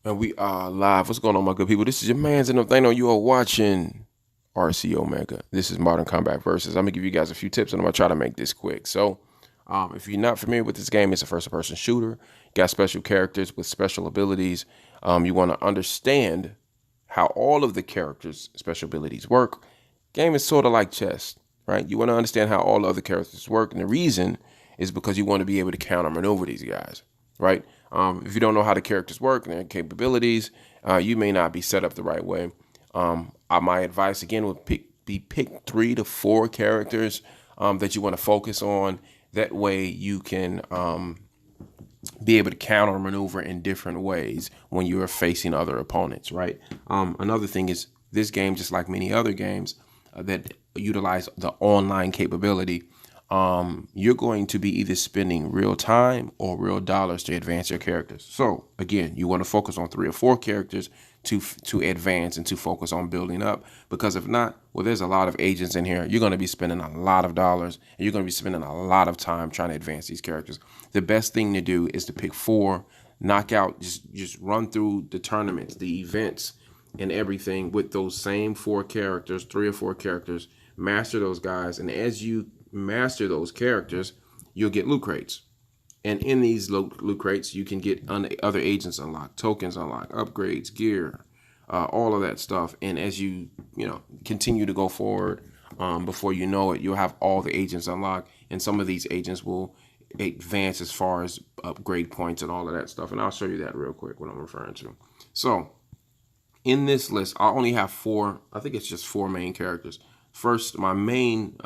And we are live. What's going on, my good people? This is your man's and thing. You are watching RC Omega. This is Modern Combat Versus. I'm gonna give you guys a few tips, and I'm gonna try to make this quick. So, if you're not familiar with this game, it's a first-person shooter. You got special characters with special abilities. You want to understand how all of the characters' special abilities work. Game is sort of like chess, right? You want to understand how all the other characters work, and the reason is because you want to be able to counter maneuver these guys, right? If you don't know how the characters work and their capabilities, you may not be set up the right way. My advice again would pick 3 to 4 characters that you want to focus on. That way you can be able to counter maneuver in different ways when you are facing other opponents, right? Another thing is this game, just like many other games that utilize the online capability, you're going to be either spending real time or real dollars to advance your characters. So again, you want to focus on 3 or 4 characters to advance and to focus on building up, because if not, well, there's a lot of agents in here. You're going to be spending a lot of dollars and you're going to be spending a lot of time trying to advance these characters. The best thing to do is to pick 4, knock out, just run through the tournaments, the events, and everything with those same 4 characters, 3 or 4 characters. Master those guys, and as you master those characters, you'll get loot crates. And in these loot crates, you can get other agents unlocked, tokens unlocked, upgrades, gear, all of that stuff. And as you continue to go forward, before you know it, you'll have all the agents unlocked, and some of these agents will advance as far as upgrade points and all of that stuff. And I'll show you that real quick, what I'm referring to. So in this list, I only have 4. I think it's just 4 main characters. First, my main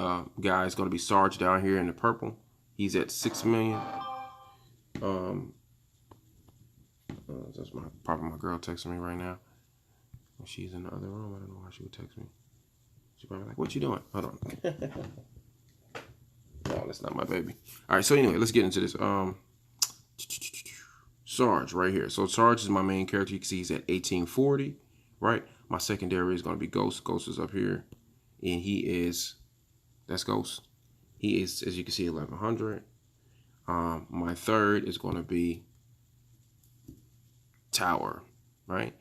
guy is going to be Sarge down here in the purple. He's at 6 million. That's probably my girl texting me right now. She's in the other room. I don't know why she would text me. She's probably like, "What you doing?" Hold on. No, that's not my baby. All right. So anyway, let's get into this. Sarge right here. So Sarge is my main character. You can see he's at 1840. Right. My secondary is going to be Ghost. Ghost is up here, and that's Ghost. He is, as you can see, 1100. My third is going to be Tower, right?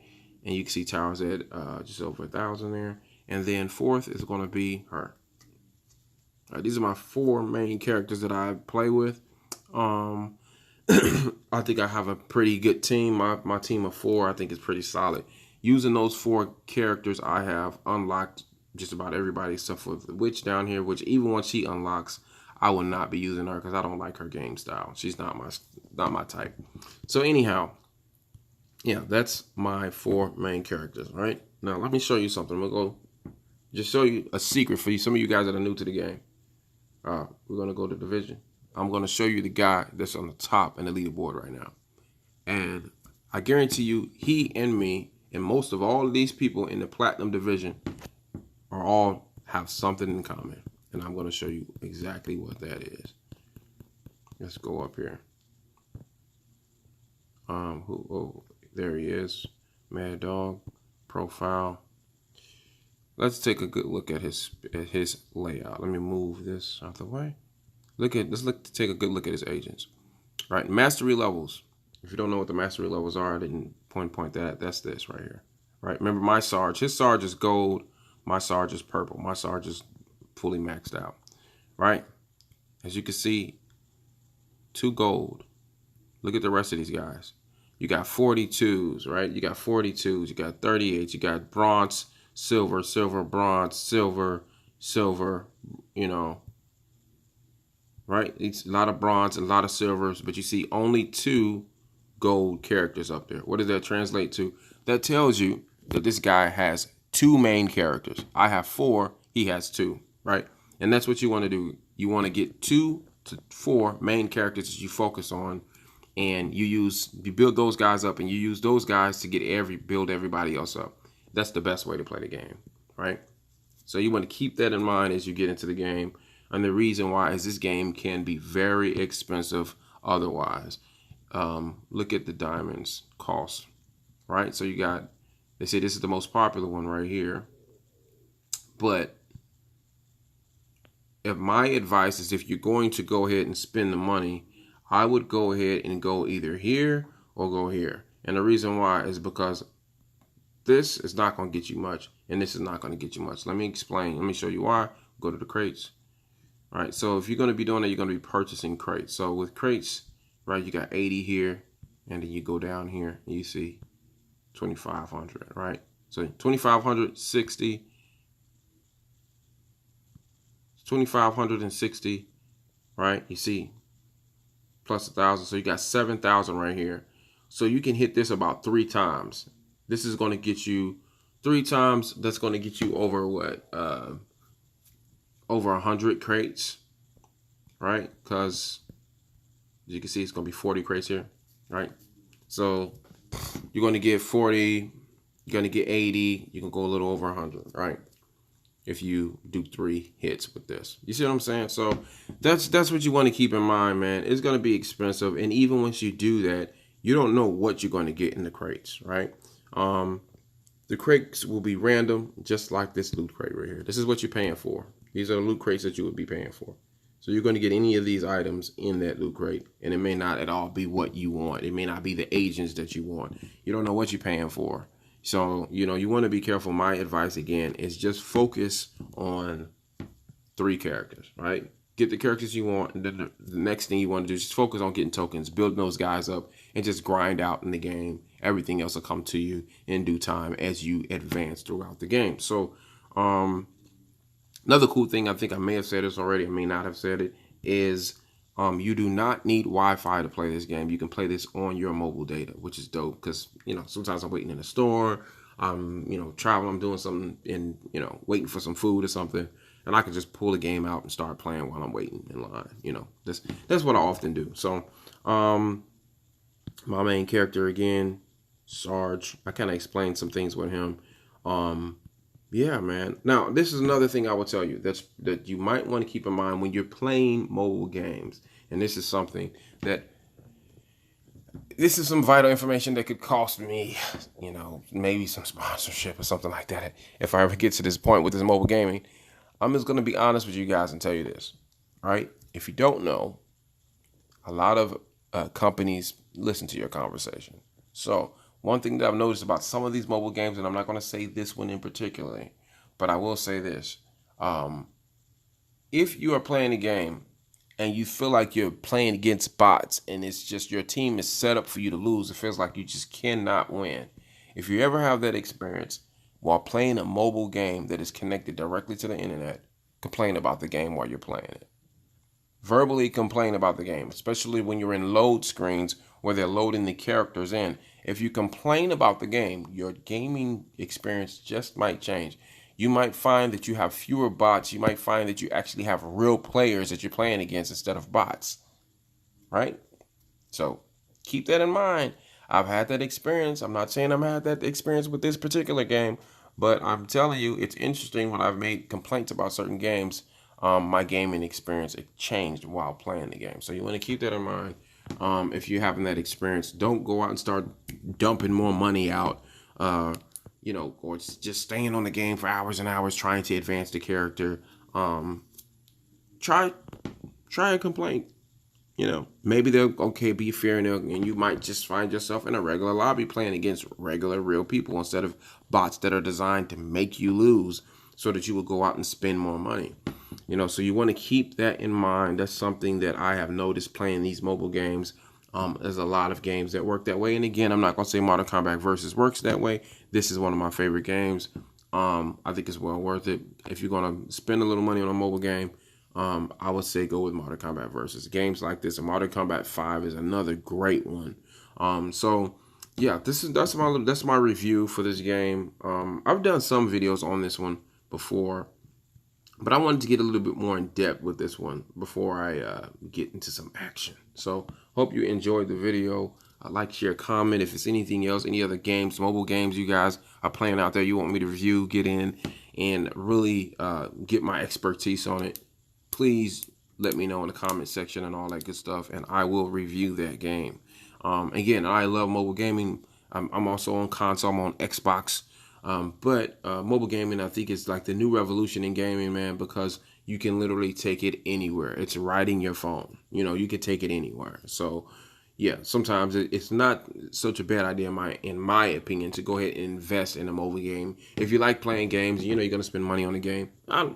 And you can see Tower's at just over 1,000 there. And then fourth is going to be her. All right, these are my 4 main characters that I play with. I think I have a pretty good team. My team of 4, I think, is pretty solid. Using those 4 characters, I have unlocked just about everybody except for the witch down here, which even once she unlocks, I will not be using her because I don't like her game style. She's not my type. So anyhow, yeah, that's my 4 main characters, right? Now let me show you something. We'll go just show you a secret for you. Some of you guys that are new to the game. We're gonna go to division. I'm gonna show you the guy that's on the top in the leaderboard right now. And I guarantee you, he and me and most of all of these people in the platinum division are all have something in common. And I'm going to show you exactly what that is. Let's go up here. There he is. Mad Dog profile. Let's take a good look at his layout. Let me move this out the way. Take a good look at his agents. Right, mastery levels. If you don't know what the mastery levels are, I didn't point that. That's this right here. Right. Remember my Sarge. His Sarge is gold. My Sarge is purple. My Sarge is fully maxed out. Right. As you can see, 2 gold. Look at the rest of these guys. You got 42s, right? You got 42s. You got 38s. You got bronze, silver, silver, bronze, silver, silver. Right? It's a lot of bronze and a lot of silvers, but you see only 2 gold characters up there. What does that translate to? That tells you that this guy has 2 main characters. I have 4, he has 2, right? And that's what you want to do. You want to get 2 to 4 main characters that you focus on, and you build those guys up, and you use those guys to build everybody else up. That's the best way to play the game, right? So you want to keep that in mind as you get into the game. And the reason why is this game can be very expensive otherwise. Look at the diamonds cost, right? So they say this is the most popular one right here. But if my advice is, if you're going to go ahead and spend the money, I would go ahead and go either here or go here. And the reason why is because this is not going to get you much, and this is not going to get you much. Let me explain. Let me show you why. Go to the crates. All right, so if you're going to be doing that, you're going to be purchasing crates. So with crates, right, you got 80 here, and then you go down here, and you see 2,500, right? So 2,500, 60, 2,560, right? You see, plus 1,000, so you got 7,000 right here. So you can hit this about 3 times. This is going to get you 3 times. That's going to get you over what? Over 100 crates, right? Because as you can see, it's going to be 40 crates here, right? So you're going to get 40, you're going to get 80, you can go a little over 100, right? If you do 3 hits with this. You see what I'm saying? So that's what you want to keep in mind, man. It's going to be expensive, and even once you do that, you don't know what you're going to get in the crates, right? The crates will be random, just like this loot crate right here. This is what you're paying for. These are the loot crates that you would be paying for. So you're going to get any of these items in that loot crate, and it may not at all be what you want. It may not be the agents that you want. You don't know what you're paying for. So, you know, you want to be careful. My advice, again, is just focus on 3 characters, right? Get the characters you want, and then the next thing you want to do is just focus on getting tokens, building those guys up, and just grind out in the game. Everything else will come to you in due time as you advance throughout the game. So, another cool thing, I think I may have said this already, I may not have said it, is you do not need Wi-Fi to play this game. You can play this on your mobile data, which is dope because, you know, sometimes I'm waiting in the store, you know, traveling, I'm doing something and, you know, waiting for some food or something, and I can just pull the game out and start playing while I'm waiting in line. You know, that's what I often do. So, my main character again, Sarge, I kind of explained some things with him. Yeah, man. Now, this is another thing I will tell you that you might want to keep in mind when you're playing mobile games. And this is something that, this is some vital information that could cost me, you know, maybe some sponsorship or something like that. If I ever get to this point with this mobile gaming, I'm just going to be honest with you guys and tell you this. All right. If you don't know, a lot of companies listen to your conversation. So one thing that I've noticed about some of these mobile games, and I'm not going to say this one in particular, but I will say this. If you are playing a game and you feel like you're playing against bots and it's just your team is set up for you to lose, it feels like you just cannot win. If you ever have that experience while playing a mobile game that is connected directly to the internet, complain about the game while you're playing it. Verbally complain about the game, especially when you're in load screens where they're loading the characters in. If you complain about the game, your gaming experience just might change. You might find that you have fewer bots. You might find that you actually have real players that you're playing against instead of bots, right? So keep that in mind. I've had that experience. I'm not saying I've had that experience with this particular game, but I'm telling you, it's interesting when I've made complaints about certain games. My gaming experience, it changed while playing the game. So you want to keep that in mind. If you're having that experience, don't go out and start dumping more money out, you know, or just staying on the game for hours and hours trying to advance the character. Try a complaint. You know, maybe they'll be fair and you might just find yourself in a regular lobby playing against regular real people instead of bots that are designed to make you lose so that you will go out and spend more money. You know, so you want to keep that in mind. That's something that I have noticed playing these mobile games. There's a lot of games that work that way. And again, I'm not going to say Mortal Kombat Versus works that way. This is one of my favorite games. I think it's well worth it. If you're going to spend a little money on a mobile game, I would say go with Mortal Kombat Versus. Games like this, and Mortal Kombat 5 is another great one. So yeah, that's my review for this game. I've done some videos on this one before, but I wanted to get a little bit more in depth with this one before I get into some action. So hope you enjoyed the video. Like, share, comment. If it's anything else, any other games, mobile games you guys are playing out there you want me to review, get in, and really get my expertise on it, please let me know in the comment section and all that good stuff, and I will review that game. Again, I love mobile gaming. I'm also on console. I'm on Xbox. But mobile gaming, I think, is like the new revolution in gaming, man, because you can literally take it anywhere. It's right in your phone. You know, you can take it anywhere. So yeah, sometimes it's not such a bad idea in my opinion to go ahead and invest in a mobile game. If you like playing games, you know you're gonna spend money on the game. I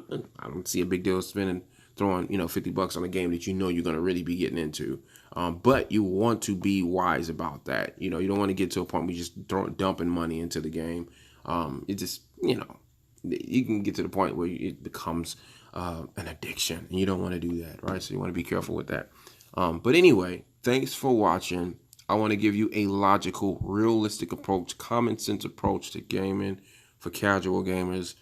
don't see a big deal spending throwing $50 on a game that you know you're gonna really be getting into. But you want to be wise about that. You know, you don't want to get to a point where you just dumping money into the game. It just you can get to the point where it becomes an addiction, and you don't want to do that, right? So you want to be careful with that. But anyway, thanks for watching. I want to give you a logical, realistic approach, common sense approach to gaming for casual gamers.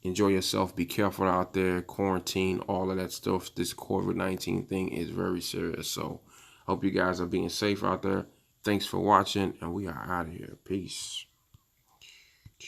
Enjoy yourself. Be careful out there. Quarantine, all of that stuff. This COVID-19 thing is very serious. So hope you guys are being safe out there. Thanks for watching, and we are out of here. Peace.